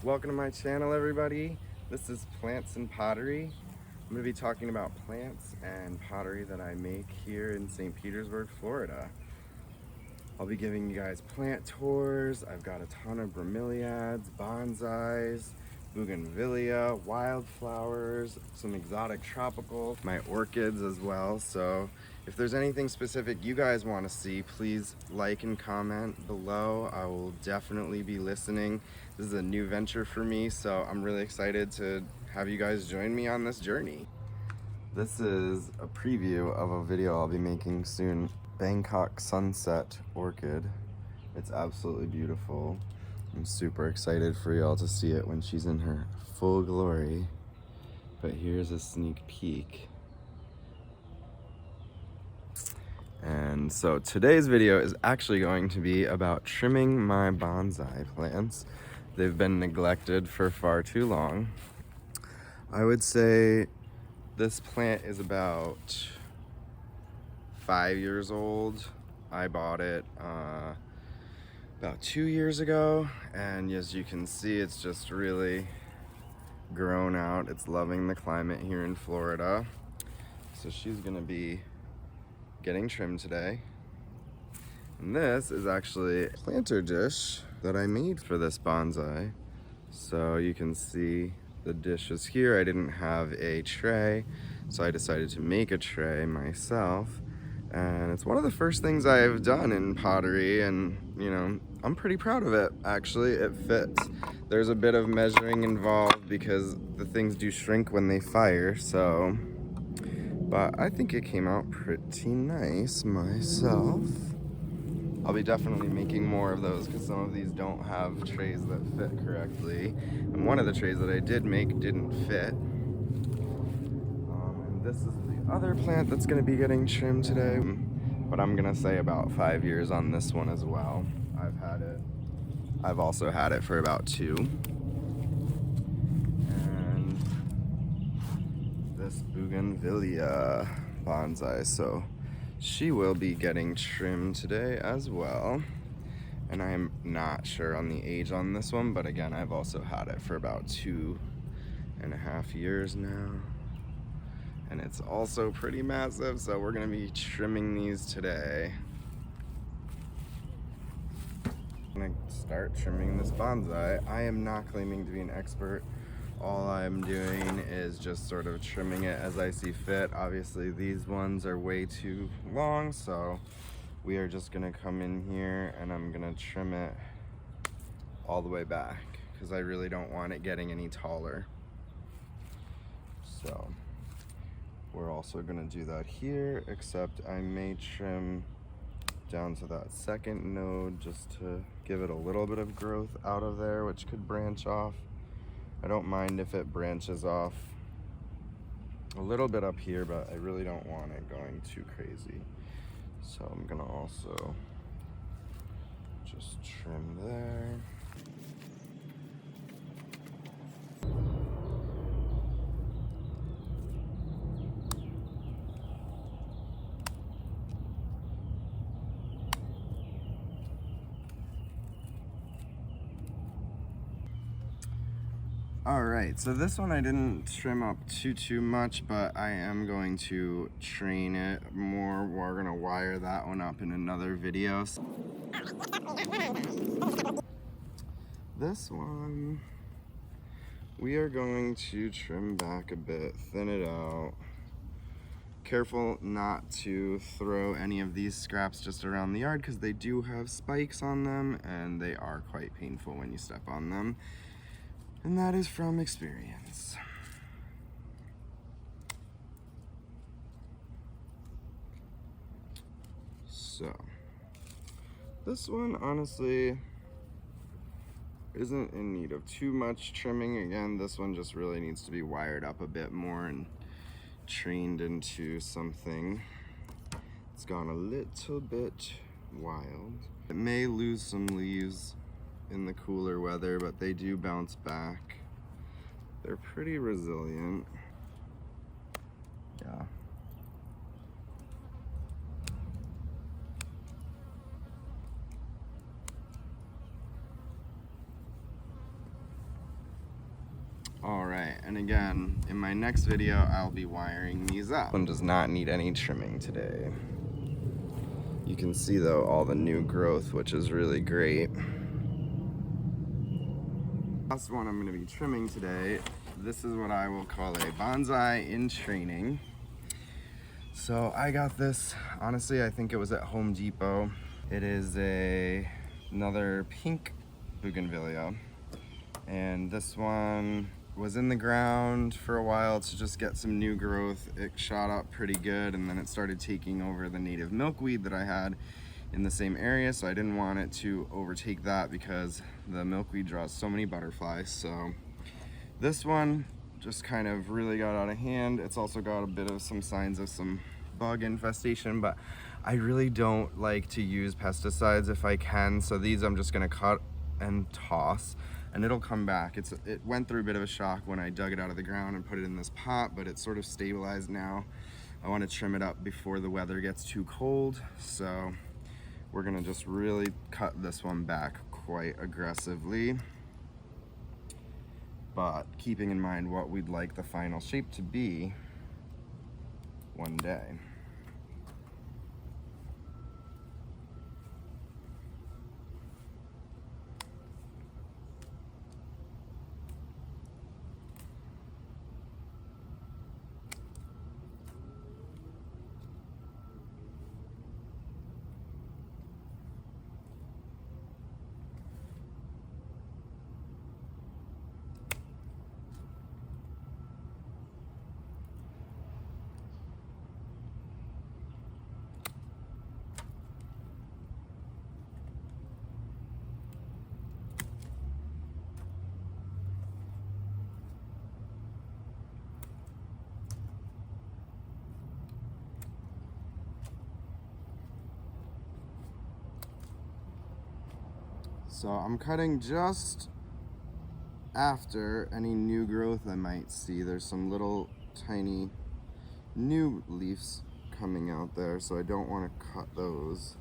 Welcome to my channel, everybody. This is Plants and Pottery. I'm going to be talking about plants and pottery that I make here in St. Petersburg, Florida. I'll be giving you guys plant tours. I've got a ton of bromeliads, bonsais, bougainvillea, wildflowers, some exotic tropical, my orchids as well. So if there's anything specific you guys want to see, please like and comment below. I will definitely be listening. This is a new venture for me, so I'm really excited to have you guys join me on this journey. This is a preview of a video I'll be making soon. Bangkok sunset orchid. It's absolutely beautiful. I'm super excited for y'all to see it when she's in her full glory. But here's a sneak peek. And so today's video is actually going to be about trimming my bonsai plants. They've been neglected for far too long. I would say this plant is about 5 years old. I bought it about 2 years ago, and as you can see, it's just really grown out. It's loving the climate here in Florida. So she's gonna be getting trimmed today. And this is actually a planter dish that I made for this bonsai. So you can see the dish is here. I didn't have a tray, so I decided to make a tray myself. And it's one of the first things I've done in pottery, and you know, I'm pretty proud of it. Actually, it fits. There's a bit of measuring involved because the things do shrink when they fire, so, but I think it came out pretty nice myself. I'll be definitely making more of those because some of these don't have trays that fit correctly. And one of the trays that I did make didn't fit. And this is the other plant that's going to be getting trimmed today. But I'm going to say about 5 years on this one as well. I've also had it for about 2. And this bougainvillea bonsai. So she will be getting trimmed today as well. And I am not sure on the age on this one, but again, I've also had it for about 2.5 years now. And it's also pretty massive, so we're gonna be trimming these today. I'm gonna start trimming this bonsai. I am not claiming to be an expert. All I'm doing is just sort of trimming it as I see fit. Obviously, these ones are way too long, so we are just gonna come in here and I'm gonna trim it all the way back because I really don't want it getting any taller. So we're also gonna do that here, except I may trim down to that second node just to give it a little bit of growth out of there, which could branch off. I don't mind if it branches off a little bit up here, but I really don't want it going too crazy. So I'm gonna also just trim there. All right, so this one I didn't trim up too much, but I am going to train it more. We're gonna wire that one up in another video. This one, we are going to trim back a bit, thin it out. Careful not to throw any of these scraps just around the yard because they do have spikes on them and they are quite painful when you step on them. And that is from experience. So, this one honestly isn't in need of too much trimming. Again, this one just really needs to be wired up a bit more and trained into something. It's gone a little bit wild. It may lose some leaves in the cooler weather, but they do bounce back. They're pretty resilient. Yeah. All right, and again, in my next video, I'll be wiring these up. One does not need any trimming today. You can see though all the new growth, which is really great. Last one I'm gonna be trimming today, this is what I will call a bonsai in training. So I got this, honestly, I think it was at Home Depot. It is another pink bougainvillea. And this one was in the ground for a while to just get some new growth. It shot up pretty good, and then it started taking over the native milkweed that I had in the same area, so I didn't want it to overtake that because the milkweed draws so many butterflies. So this one just kind of really got out of hand. It's also got a bit of some signs of some bug infestation, but I really don't like to use pesticides if I can, so these I'm just gonna cut and toss, and it'll come back. It went through a bit of a shock when I dug it out of the ground and put it in this pot, but it's sort of stabilized now. I want to trim it up before the weather gets too cold, so we're gonna just really cut this one back quite aggressively, but keeping in mind what we'd like the final shape to be one day. So I'm cutting just after any new growth I might see. There's some little tiny new leaves coming out there, so I don't want to cut those.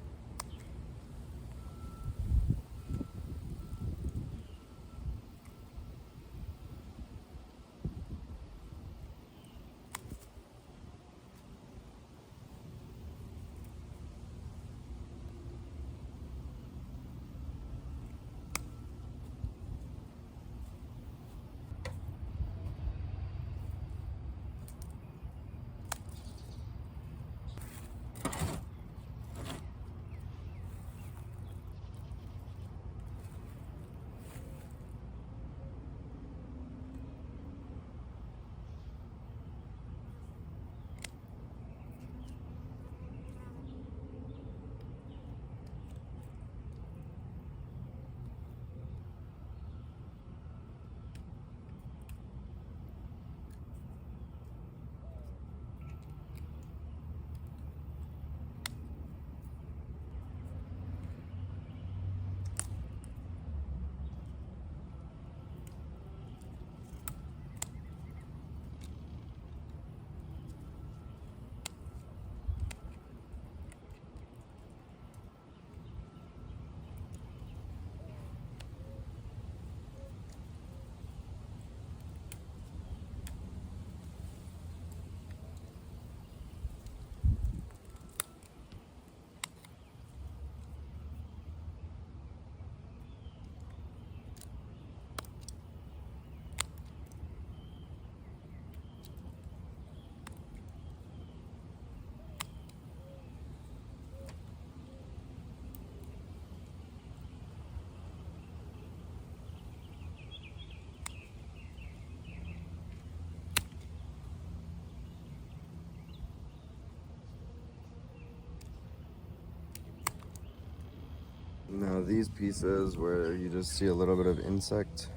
Now these pieces where you just see a little bit of insect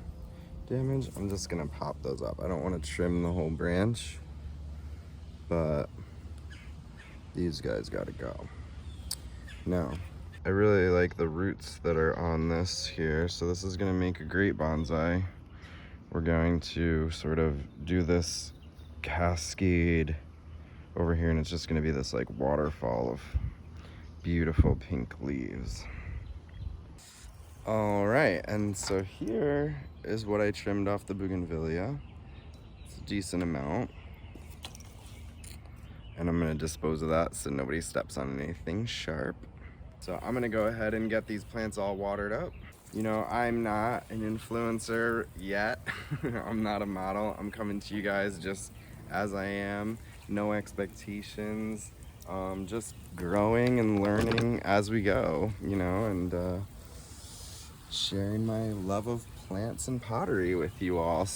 damage, I'm just gonna pop those up. I don't want to trim the whole branch, but these guys gotta go. Now, I really like the roots that are on this here, so this is gonna make a great bonsai. We're going to sort of do this cascade over here, and it's just gonna be this like waterfall of beautiful pink leaves. All right, and so here is what I trimmed off the bougainvillea. It's a decent amount. And I'm gonna dispose of that so nobody steps on anything sharp. So I'm gonna go ahead and get these plants all watered up. You know, I'm not an influencer yet. I'm not a model. I'm coming to you guys just as I am. No expectations. Just growing and learning as we go, you know, and sharing my love of plants and pottery with you all.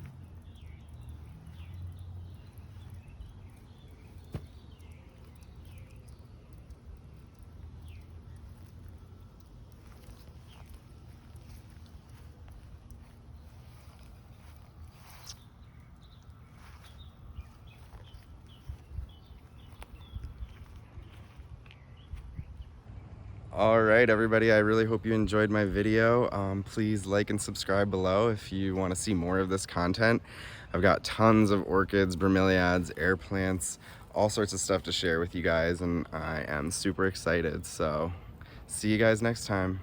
All right, everybody, I really hope you enjoyed my video. Please like and subscribe below if you want to see more of this content. I've got tons of orchids, bromeliads, air plants, all sorts of stuff to share with you guys, and I am super excited. So see you guys next time.